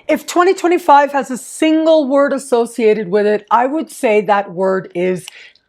If 2025 has a single word associated with it, I would say that word is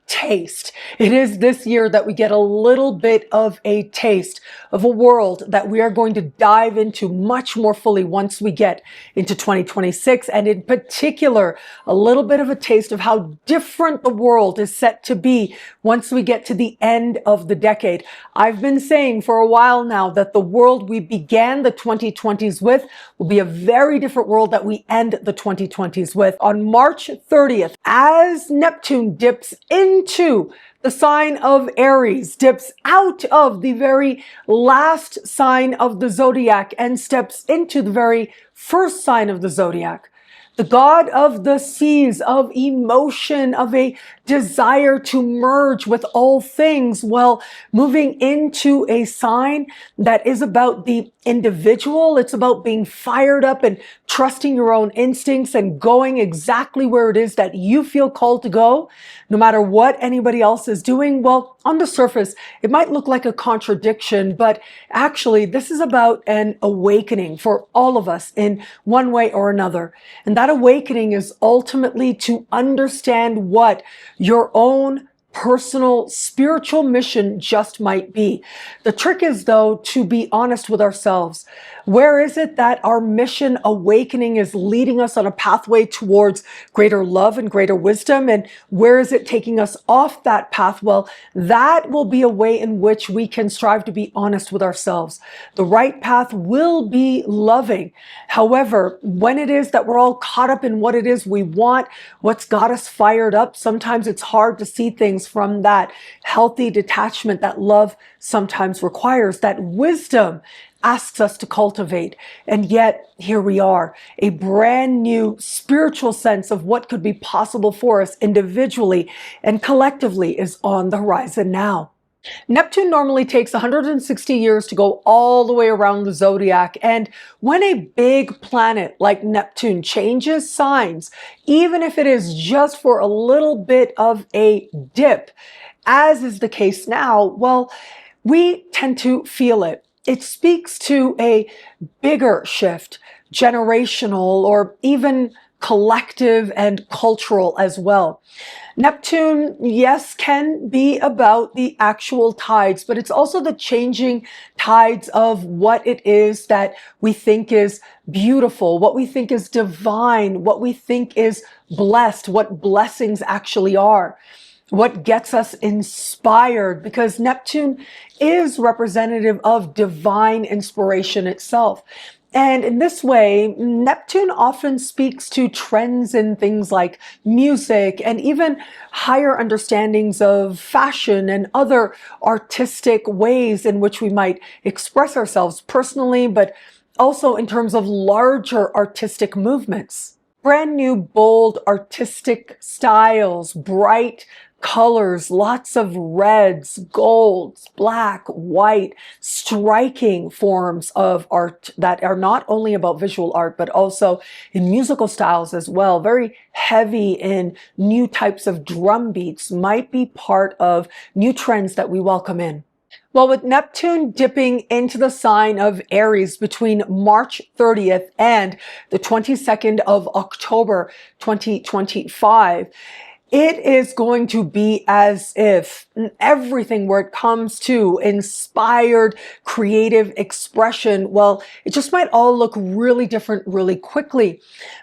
taste. It is this year that we get a little bit of a taste of a world that we are going to dive into much more fully once we get into 2026, and in particular, a little bit of a taste of how different the world is set to be once we get to the end of the decade. I've been saying for a while now that the world we began the 2020s with will be a very different world that we end the 2020s with. On March 30th, as Neptune dips into the sign of Aries, dips out of the very last sign of the zodiac and steps into the very first sign of the zodiac, the god of the seas, of emotion, of a desire to merge with all things, well, moving into a sign that is about the individual. It's about being fired up and trusting your own instincts and going exactly where it is that you feel called to go, no matter what anybody else is doing. Well, on the surface, it might look like a contradiction, but actually this is about an awakening for all of us in one way or another. And that awakening is ultimately to understand what your own personal spiritual mission just might be. The trick is, though, to be honest with ourselves. Where is it that our mission awakening is leading us on a pathway towards greater love and greater wisdom? And where is it taking us off that path? Well, that will be a way in which we can strive to be honest with ourselves. The right path will be loving. However, when it is that we're all caught up in what it is we want, what's got us fired up, sometimes it's hard to see things from that healthy detachment that love sometimes requires, that wisdom asks us to cultivate. And yet here we are, a brand new spiritual sense of what could be possible for us individually and collectively is on the horizon now. Neptune normally takes 160 years to go all the way around the zodiac. And when a big planet like Neptune changes signs, even if it is just for a little bit of a dip, as is the case now, well, we tend to feel it. It speaks to a bigger shift, generational or even collective and cultural as well. Neptune, yes, can be about the actual tides, but it's also the changing tides of what it is that we think is beautiful, what we think is divine, what we think is blessed, what blessings actually are, what gets us inspired, because Neptune is representative of divine inspiration itself. And in this way, Neptune often speaks to trends in things like music and even higher understandings of fashion and other artistic ways in which we might express ourselves personally, but also in terms of larger artistic movements. Brand new, bold, artistic styles, bright colors, lots of reds, golds, black, white, striking forms of art that are not only about visual art, but also in musical styles as well. Very heavy in new types of drum beats might be part of new trends that we welcome in. Well, with Neptune dipping into the sign of Aries between March 30th and the 22nd of October 2025, it is going to be as if everything where it comes to inspired creative expression, well, it just might all look really different really quickly.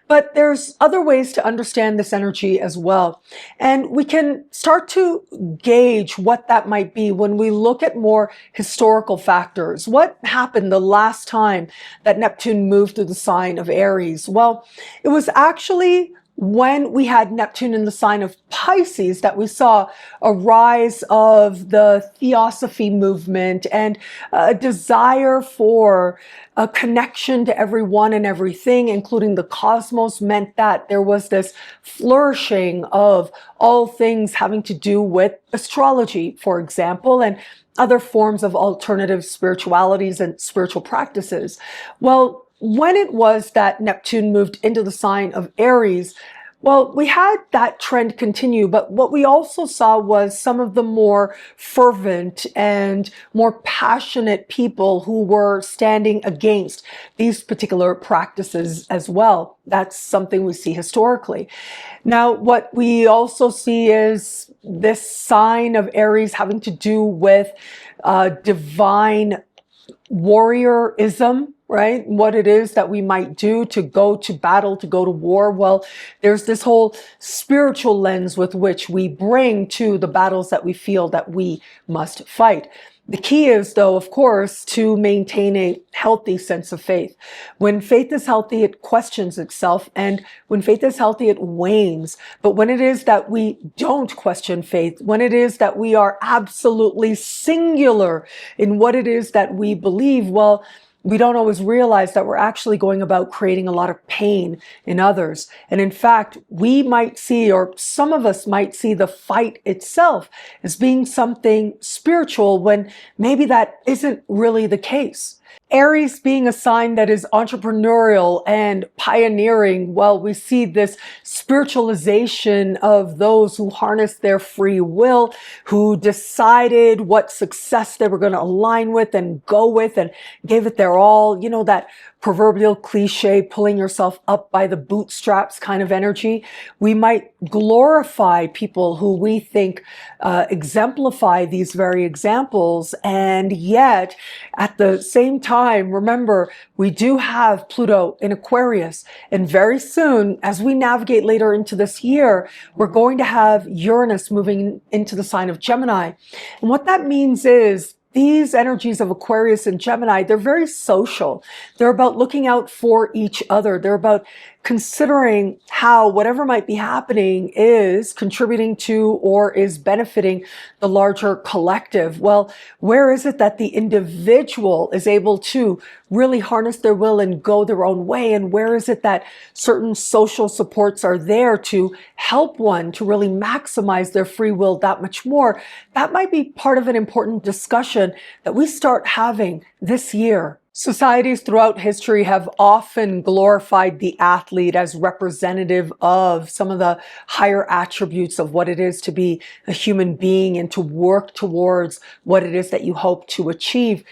But there's other ways to understand this energy as well. And we can start to gauge what that might be when we look at more historical factors. What happened the last time that Neptune moved through the sign of Aries? Well, it was actually when we had Neptune in the sign of Pisces that we saw a rise of the theosophy movement and a desire for a connection to everyone and everything, including the cosmos, meant that there was this flourishing of all things having to do with astrology, for example, and other forms of alternative spiritualities and spiritual practices. Well, when it was that Neptune moved into the sign of Aries, Well, we had that trend continue, but what we also saw was some of the more fervent and more passionate people who were standing against these particular practices as well. That's something we see historically. Now, what we also see is this sign of Aries having to do with divine warriorism, right? What it is that we might do to go to battle, to go to war. Well, there's this whole spiritual lens with which we bring to the battles that we feel that we must fight. The key is, though, of course, to maintain a healthy sense of faith. When faith is healthy, it questions itself. And when faith is healthy, it wanes. But when it is that we don't question faith, when it is that we are absolutely singular in what it is that we believe, well, we don't always realize that we're actually going about creating a lot of pain in others. And in fact, we might see, or some of us might see, the fight itself as being something spiritual when maybe that isn't really the case. Aries being a sign that is entrepreneurial and pioneering, well, we see this spiritualization of those who harness their free will, who decided what success they were going to align with and go with and gave it their all. You know, that proverbial cliche, pulling yourself up by the bootstraps kind of energy. We might glorify people who we think exemplify these very examples. And yet, at the same time, remember, we do have Pluto in Aquarius. And very soon, as we navigate later into this year, we're going to have Uranus moving into the sign of Gemini. And what that means is, these energies of Aquarius and Gemini, they're very social. They're about looking out for each other. They're about considering how whatever might be happening is contributing to or is benefiting the larger collective. Well, where is it that the individual is able to really harness their will and go their own way? And where is it that certain social supports are there to help one to really maximize their free will that much more? That might be part of an important discussion that we start having this year. Societies throughout history have often glorified the athlete as representative of some of the higher attributes of what it is to be a human being and to work towards what it is that you hope to achieve.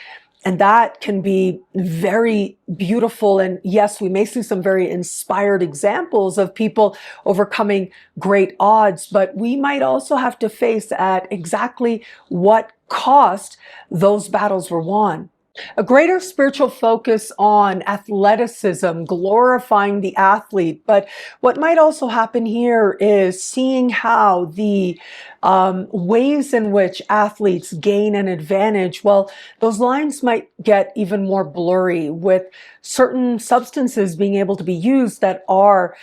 And that can be very beautiful. And yes, we may see some very inspired examples of people overcoming great odds, but we might also have to face at exactly what cost those battles were won. A greater spiritual focus on athleticism, glorifying the athlete. But what might also happen here is seeing how the ways in which athletes gain an advantage, well, those lines might get even more blurry, with certain substances being able to be used that are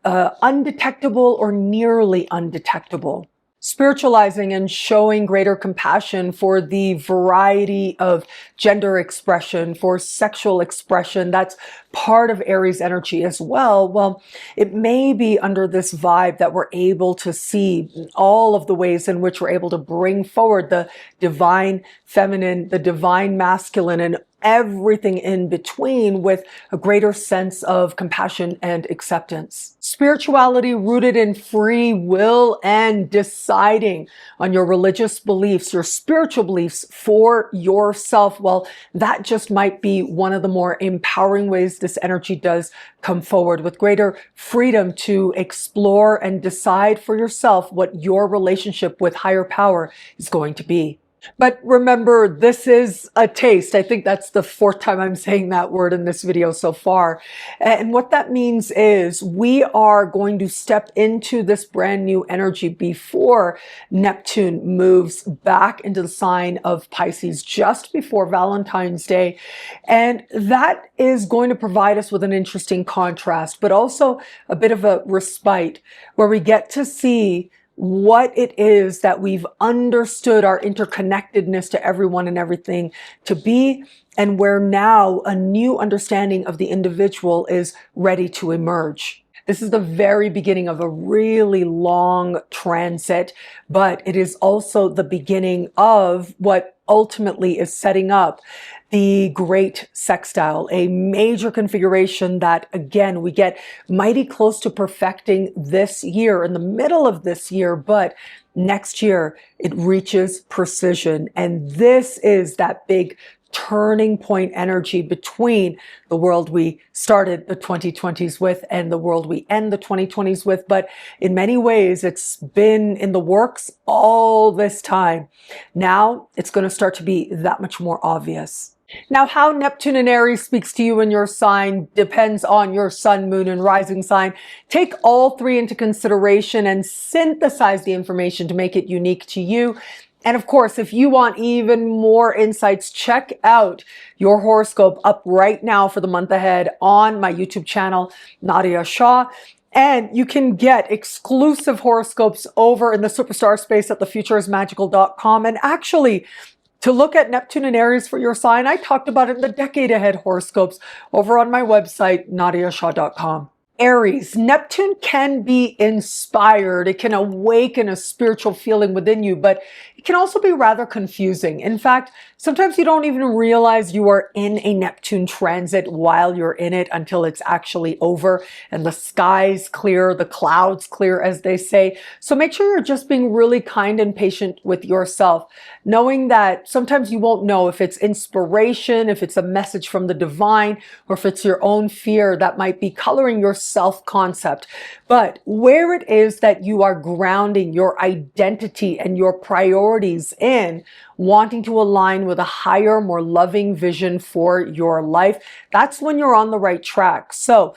undetectable or nearly undetectable. Spiritualizing and showing greater compassion for the variety of gender expression, for sexual expression, that's part of Aries energy as well. Well, it may be under this vibe that we're able to see all of the ways in which we're able to bring forward the divine feminine, the divine masculine, and everything in between with a greater sense of compassion and acceptance. Spirituality rooted in free will and deciding on your religious beliefs, your spiritual beliefs for yourself. Well, that just might be one of the more empowering ways this energy does come forward, with greater freedom to explore and decide for yourself what your relationship with higher power is going to be. But remember, this is a taste. I think that's the fourth time I'm saying that word in this video so far. And what that means is we are going to step into this brand new energy before Neptune moves back into the sign of Pisces just before Valentine's Day. And that is going to provide us with an interesting contrast, but also a bit of a respite where we get to see what it is that we've understood our interconnectedness to everyone and everything to be, and where now a new understanding of the individual is ready to emerge. This is the very beginning of a really long transit, but it is also the beginning of what ultimately is setting up the great sextile, a major configuration that, again, we get mighty close to perfecting this year, in the middle of this year, but next year it reaches precision. And this is that big turning point energy between the world we started the 2020s with and the world we end the 2020s with. But in many ways, it's been in the works all this time. Now it's going to start to be that much more obvious. Now, how Neptune in Aries speaks to you in your sign depends on your sun, moon, and rising sign. Take all three into consideration and synthesize the information to make it unique to you. And of course, if you want even more insights, check out your horoscope up right now for the month ahead on my YouTube channel, Nadiya Shah. And you can get exclusive horoscopes over in the superstar space at thefutureismagical.com. And actually, to look at Neptune and Aries for your sign, I talked about it in the Decade Ahead horoscopes over on my website, nadiyashah.com. Aries, Neptune can be inspired. It can awaken a spiritual feeling within you, but it can also be rather confusing. In fact, sometimes you don't even realize you are in a Neptune transit while you're in it until it's actually over and the skies clear, the clouds clear, as they say. So make sure you're just being really kind and patient with yourself, knowing that sometimes you won't know if it's inspiration, if it's a message from the divine, or if it's your own fear that might be coloring your self-concept. But where it is that you are grounding your identity and your priorities in, wanting to align with a higher, more loving vision for your life, that's when you're on the right track. So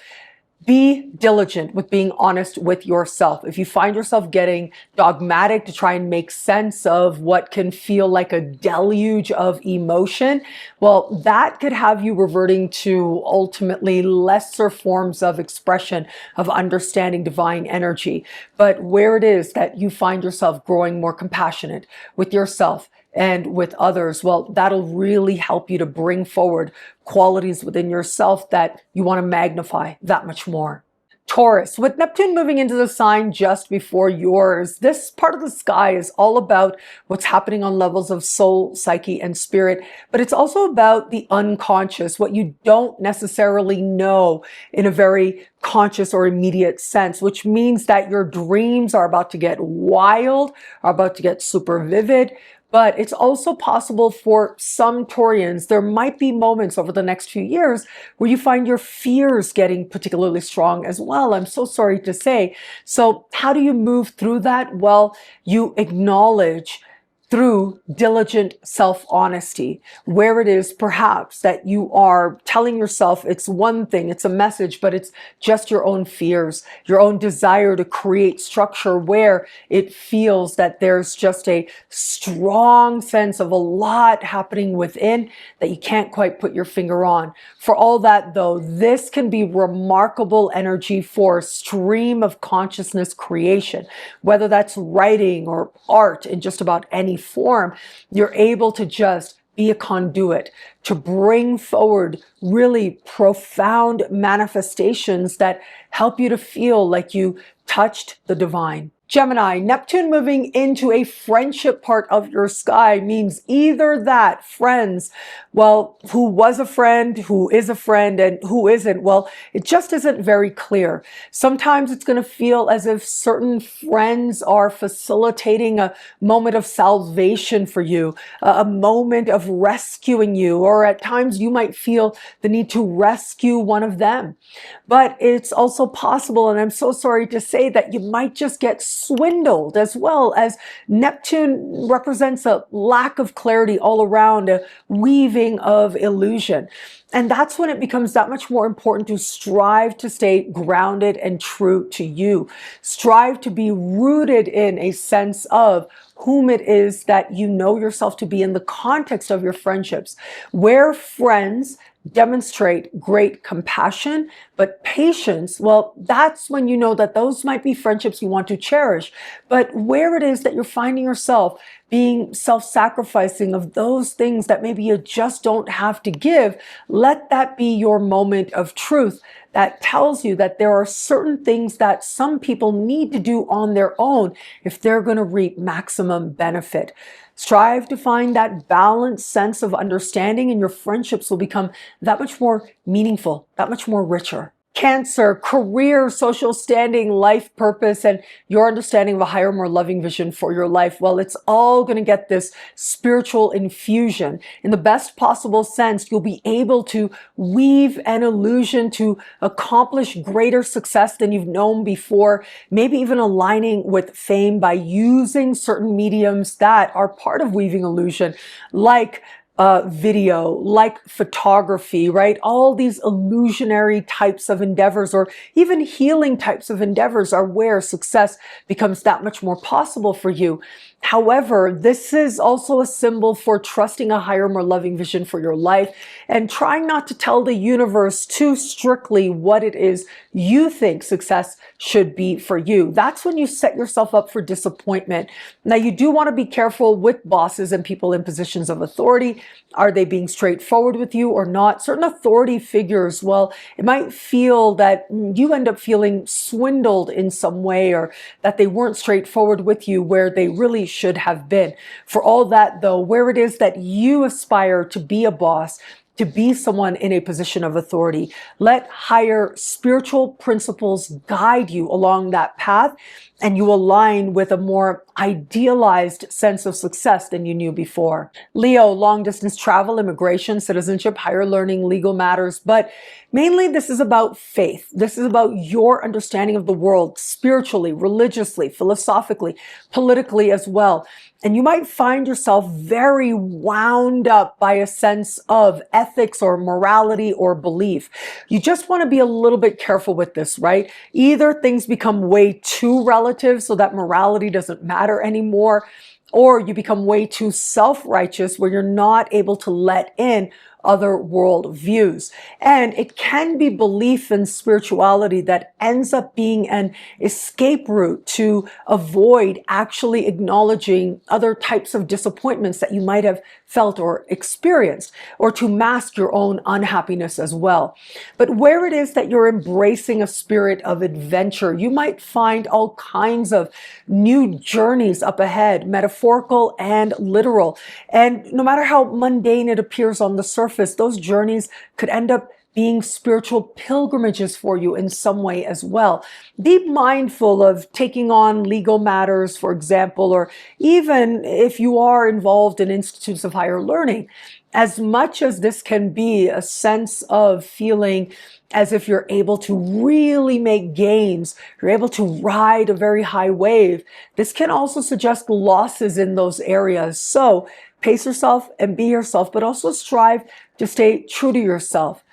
be diligent with being honest with yourself. If you find yourself getting dogmatic to try and make sense of what can feel like a deluge of emotion, well, that could have you reverting to ultimately lesser forms of expression of understanding divine energy. But where it is that you find yourself growing more compassionate with yourself and with others, well, that'll really help you to bring forward qualities within yourself that you want to magnify that much more. Taurus, with Neptune moving into the sign just before yours, this part of the sky is all about what's happening on levels of soul, psyche, and spirit, but it's also about the unconscious, what you don't necessarily know in a very conscious or immediate sense, which means that your dreams are about to get wild, are about to get super vivid. But it's also possible for some Taurians, there might be moments over the next few years where you find your fears getting particularly strong as well. I'm so sorry to say. So how do you move through that? Well, you acknowledge through diligent self-honesty, where it is perhaps that you are telling yourself it's one thing, it's a message, but it's just your own fears, your own desire to create structure where it feels that there's just a strong sense of a lot happening within that you can't quite put your finger on. For all that though, this can be remarkable energy for stream of consciousness creation, whether that's writing or art in just about any form. You're able to just be a conduit to bring forward really profound manifestations that help you to feel like you touched the divine. Gemini, Neptune moving into a friendship part of your sky means either that friends, well, who was a friend, who is a friend, and who isn't, well, it just isn't very clear. Sometimes it's going to feel as if certain friends are facilitating a moment of salvation for you, a moment of rescuing you, or at times you might feel the need to rescue one of them. But it's also possible, and I'm so sorry to say, that you might just get swindled, as well as Neptune represents a lack of clarity all around, a weaving of illusion. And that's when it becomes that much more important to strive to stay grounded and true to you. Strive to be rooted in a sense of whom it is that you know yourself to be in the context of your friendships, where friends demonstrate great compassion, But patience, well, that's when you know that those might be friendships you want to cherish. But where it is that you're finding yourself being self-sacrificing of those things that maybe you just don't have to give, let that be your moment of truth that tells you that there are certain things that some people need to do on their own if they're going to reap maximum benefit. Strive to find that balanced sense of understanding, and your friendships will become that much more meaningful, that much more richer. Cancer, career, social standing, life purpose, and your understanding of a higher, more loving vision for your life. Well, it's all going to get this spiritual infusion. In the best possible sense, you'll be able to weave an illusion to accomplish greater success than you've known before, maybe even aligning with fame by using certain mediums that are part of weaving illusion, like video, like photography, right? All these illusionary types of endeavors, or even healing types of endeavors, are where success becomes that much more possible for you. However, this is also a symbol for trusting a higher, more loving vision for your life and trying not to tell the universe too strictly what it is you think success should be for you. That's when you set yourself up for disappointment. Now, you do want to be careful with bosses and people in positions of authority. Are they being straightforward with you or not? Certain authority figures, well, it might feel that you end up feeling swindled in some way, or that they weren't straightforward with you where they really should have been. For all that, though, where it is that you aspire to be a boss, to be someone in a position of authority, let higher spiritual principles guide you along that path, and you align with a more idealized sense of success than you knew before. Leo, long distance travel, immigration, citizenship, higher learning, legal matters, but mainly this is about faith. This is about your understanding of the world spiritually, religiously, philosophically, politically as well. And you might find yourself very wound up by a sense of ethics or morality or belief. You just want to be a little bit careful with this, right? Either things become way too relative so that morality doesn't matter anymore, or you become way too self-righteous where you're not able to let in other world views. And it can be belief in spirituality that ends up being an escape route to avoid actually acknowledging other types of disappointments that you might have felt or experienced, or to mask your own unhappiness as well. But where it is that you're embracing a spirit of adventure, you might find all kinds of new journeys up ahead, metaphorical and literal. And no matter how mundane it appears on the surface, those journeys could end up being spiritual pilgrimages for you in some way as well. Be mindful of taking on legal matters, for example, or even if you are involved in institutes of higher learning. As much as this can be a sense of feeling as if you're able to really make gains, you're able to ride a very high wave, this can also suggest losses in those areas. So pace yourself and be yourself, but also strive to stay true to yourself,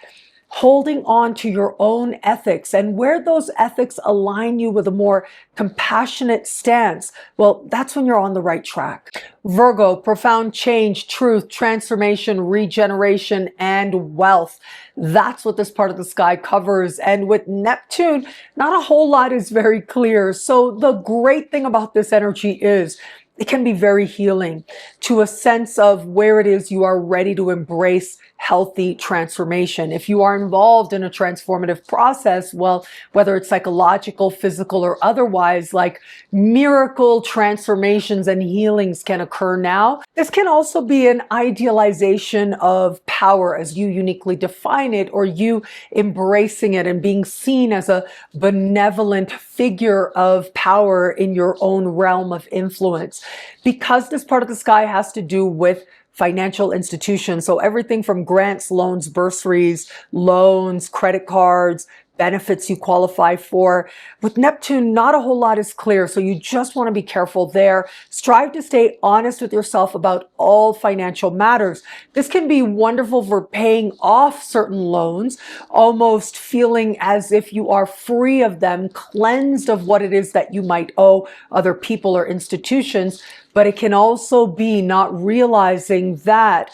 holding on to your own ethics. And where those ethics align you with a more compassionate stance, well, that's when you're on the right track. Virgo, profound change, truth, transformation, regeneration, and wealth. That's what this part of the sky covers. And with Neptune, not a whole lot is very clear. So the great thing about this energy is it can be very healing to a sense of where it is you are ready to embrace healthy transformation. If you are involved in a transformative process, well, whether it's psychological, physical, or otherwise, like miracle transformations and healings can occur now. This can also be an idealization of power as you uniquely define it, or you embracing it and being seen as a benevolent figure of power in your own realm of influence. Because this part of the sky has to do with financial institutions, so everything from grants, loans, bursaries, loans, credit cards, benefits you qualify for. With Neptune, not a whole lot is clear, so you just want to be careful there. Strive to stay honest with yourself about all financial matters. This can be wonderful for paying off certain loans, almost feeling as if you are free of them, cleansed of what it is that you might owe other people or institutions. But it can also be not realizing that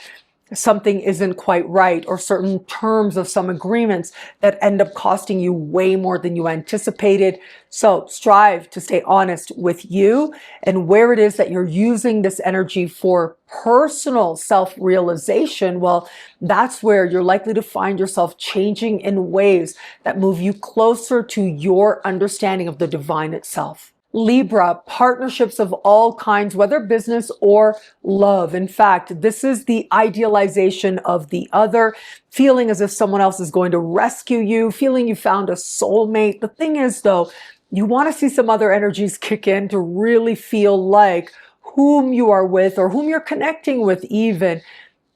something isn't quite right, or certain terms of some agreements that end up costing you way more than you anticipated. So strive to stay honest with you and where it is that you're using this energy for personal self-realization. Well, that's where you're likely to find yourself changing in ways that move you closer to your understanding of the divine itself. Libra, partnerships of all kinds, whether business or love. In fact, this is the idealization of the other, feeling as if someone else is going to rescue you, feeling you found a soulmate. The thing is, though, you want to see some other energies kick in to really feel like whom you are with, or whom you're connecting with even,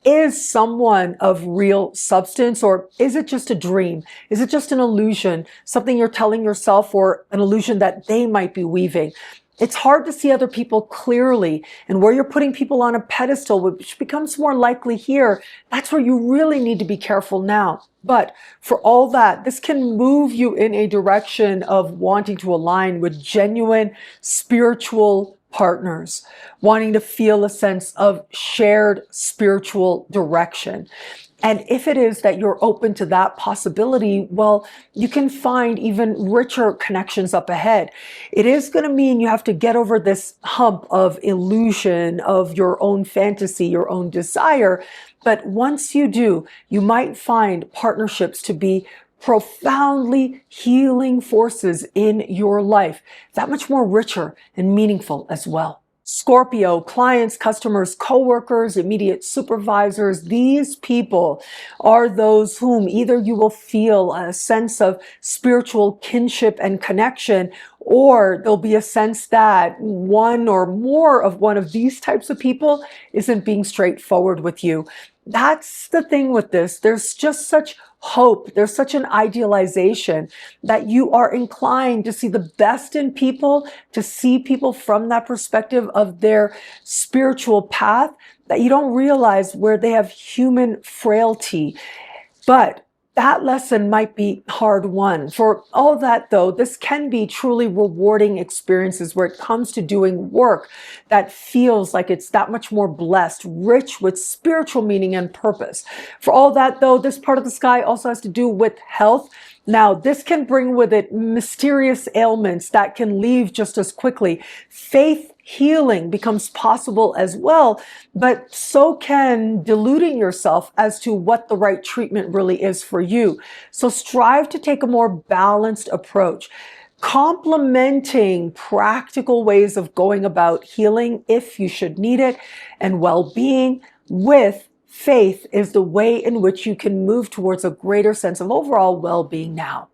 is someone of real substance, or is it just a dream? Is it just an illusion, something you're telling yourself, or an illusion that they might be weaving? It's hard to see other people clearly, and where you're putting people on a pedestal, which becomes more likely here, that's where you really need to be careful now. But for all that, this can move you in a direction of wanting to align with genuine spiritual partners, wanting to feel a sense of shared spiritual direction. And if it is that you're open to that possibility, well, you can find even richer connections up ahead. It is going to mean you have to get over this hump of illusion of your own fantasy, your own desire. But once you do, you might find partnerships to be profoundly healing forces in your life, that much more richer and meaningful as well. Scorpio, clients, customers, coworkers, immediate supervisors, these people are those whom either you will feel a sense of spiritual kinship and connection, or there'll be a sense that one or more of one of these types of people isn't being straightforward with you. That's the thing with this. There's just such hope. There's such an idealization that you are inclined to see the best in people, to see people from that perspective of their spiritual path, that you don't realize where they have human frailty. But that lesson might be hard won. For all that, though, this can be truly rewarding experiences where it comes to doing work that feels like it's that much more blessed, rich with spiritual meaning and purpose. For all that, though, this part of the sky also has to do with health. Now, this can bring with it mysterious ailments that can leave just as quickly. Faith healing becomes possible as well, but so can deluding yourself as to what the right treatment really is for you. So strive to take a more balanced approach, complementing practical ways of going about healing if you should need it, and well-being with faith is the way in which you can move towards a greater sense of overall well-being now.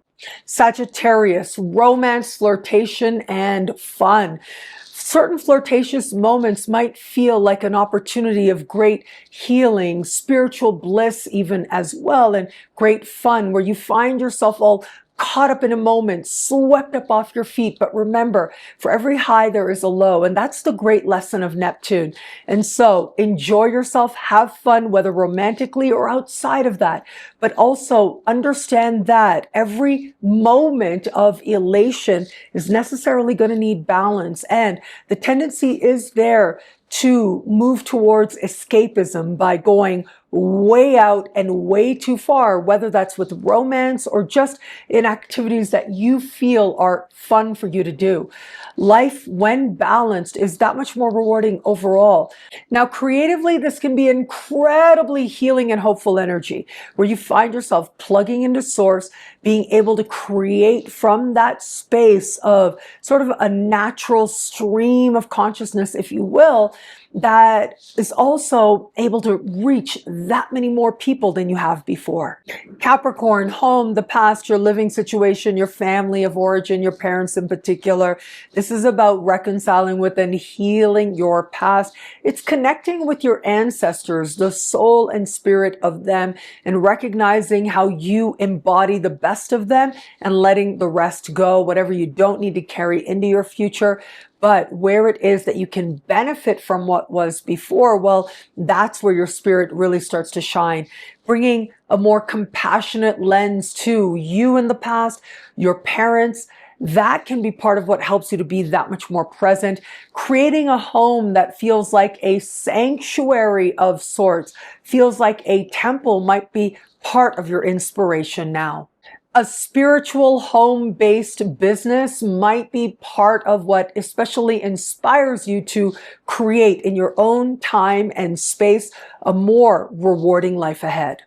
Sagittarius, romance, flirtation, and fun. Certain flirtatious moments might feel like an opportunity of great healing, spiritual bliss even as well, and great fun where you find yourself all caught up in a moment, swept up off your feet. But remember, for every high, there is a low. And that's the great lesson of Neptune. And so enjoy yourself, have fun, whether romantically or outside of that. But also understand that every moment of elation is necessarily going to need balance. And the tendency is there to move towards escapism by going way out and way too far, whether that's with romance or just in activities that you feel are fun for you to do. Life, when balanced, is that much more rewarding overall. Now, creatively, this can be incredibly healing and hopeful energy, where you find yourself plugging into source, being able to create from that space of sort of a natural stream of consciousness, if you will, that is also able to reach that many more people than you have before. Capricorn, home, the past, your living situation, your family of origin, your parents in particular. This is about reconciling with and healing your past. It's connecting with your ancestors, the soul and spirit of them, and recognizing how you embody the best of them and letting the rest go, whatever you don't need to carry into your future. But where it is that you can benefit from what was before, well, that's where your spirit really starts to shine, bringing a more compassionate lens to you in the past, your parents, that can be part of what helps you to be that much more present. Creating a home that feels like a sanctuary of sorts, feels like a temple, might be part of your inspiration now. A spiritual home-based business might be part of what especially inspires you to create in your own time and space a more rewarding life ahead.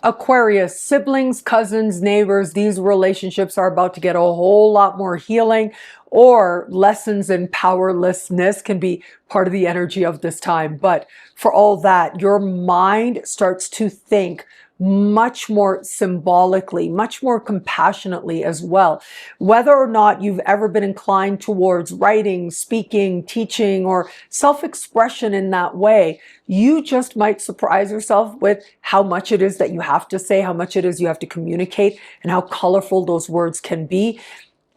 Aquarius, siblings, cousins, neighbors, these relationships are about to get a whole lot more healing, or lessons in powerlessness can be part of the energy of this time. But for all that, your mind starts to think much more symbolically, much more compassionately as well. Whether or not you've ever been inclined towards writing, speaking, teaching, or self-expression in that way, you just might surprise yourself with how much it is that you have to say, how much it is you have to communicate, and how colorful those words can be.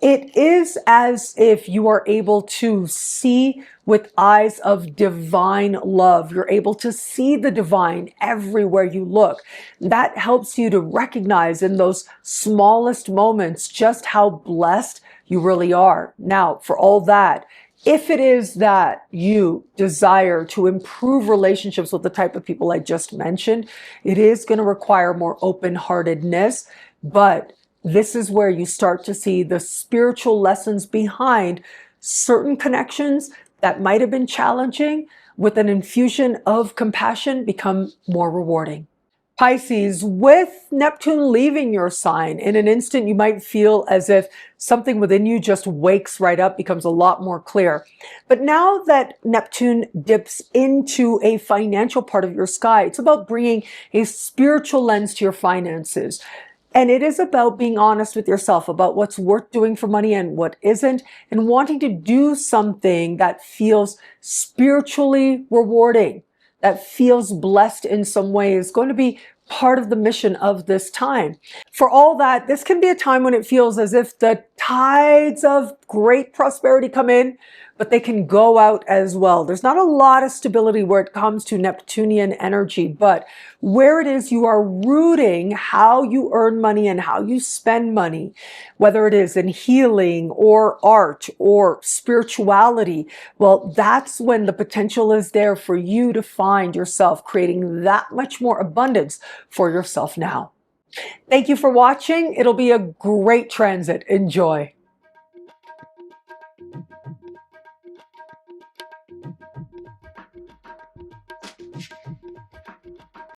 It is as if you are able to see with eyes of divine love. You're able to see the divine everywhere you look. That helps you to recognize in those smallest moments just how blessed you really are. Now, for all that, if it is that you desire to improve relationships with the type of people I just mentioned, it is going to require more open-heartedness, but this is where you start to see the spiritual lessons behind certain connections that might have been challenging, with an infusion of compassion, become more rewarding. Pisces, with Neptune leaving your sign, in an instant you might feel as if something within you just wakes right up, becomes a lot more clear. But now that Neptune dips into a financial part of your sky, it's about bringing a spiritual lens to your finances. And it is about being honest with yourself about what's worth doing for money and what isn't, and wanting to do something that feels spiritually rewarding, that feels blessed in some way, is going to be part of the mission of this time. For all that, this can be a time when it feels as if the tides of great prosperity come in, but they can go out as well. There's not a lot of stability where it comes to Neptunian energy, but where it is you are rooting how you earn money and how you spend money, whether it is in healing or art or spirituality, well, that's when the potential is there for you to find yourself creating that much more abundance for yourself now. Thank you for watching. It'll be a great transit. Enjoy.